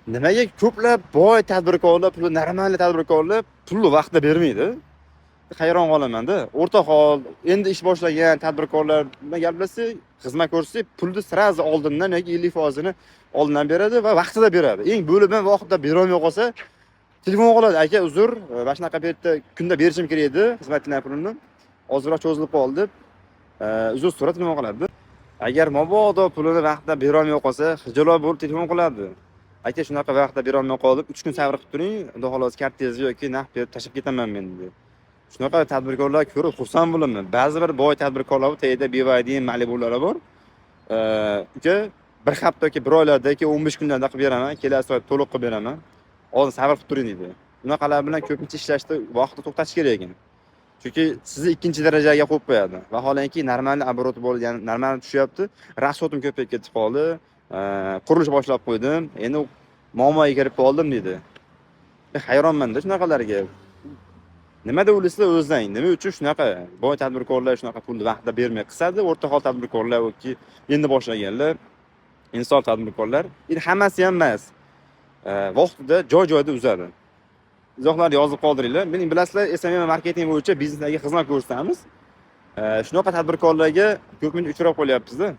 Nimaga ko'plab boy tadbirkorlar, puli normal tadbirkorlar pulni vaqtida bermaydi? Hayron qolaman-da. O'rta hol, endi ish boshlagan tadbirkorlar nima gap bilasiz, xizmat ko'rsasak, pulni sразу oldindan yoki 50% oldindan beradi va vaqtida beradi. Eng bo'lib vaqtida bera olmay qolsa, telefon qiladi, aka uzr, mana shunaqa paytda kunda berishim kerak edi xizmatlar pulini. Ozroq cho'zilib qoldi deb, uzr so'rab telefon qiladi. Agar mabodo pulini vaqtida bera olmay qolsa, xijolat bo'lib telefon qiladi. Aka shunaqa vaqtda bera olmay qoldim, 3 kun sabr qilib turing, xudo xolos kartangizni yoki naqd berib tashib ketaman men dedi. Shunaqa tadbirkorlar ko'rib xursand bo'laman. Ba'zi bir boy tadbirkorlar tayida BYD Malibu'lar bor. Uka bir hafta yoki bir oylardagi 15 kunlarda qilib beraman, kelasi oy to'liq qilib beraman. Hozir sabr qilib turing dedi. Bunaqalar bilan ko'pincha ishlashda vaqtni to'xtatish kerak ekan. Chunki sizni ikkinchi darajaga qo'yib qo'yadi. Vaholanki normal obroti bo'lgan, normal tushyapti. Rasxotim ko'payib ketib qoldi. Qurilish boshlab qo'ydim. Endi muammoga kirib qoldim dedi. Hayronman-da shunaqalarga. Nima deb o'ylaysizlar o'zlang? Nima uchun shunaqa boy tadbirkorlar shunaqa pulni vaqtida bermay qisadi? O'rta hol tadbirkorlar yoki endi boshlaganlar, inson tadbirkorlar, endi hammasi ham emas. Vaqtida joy-joyda uzadi. Izohlarni yozib qoldiringlar. Mening bilasizlar, SMM marketing bo'yicha biznesdagi xizmat ko'rsatamiz. Shunaqa tadbirkorlarga ko'pincha uchrab qolyapmiz-da.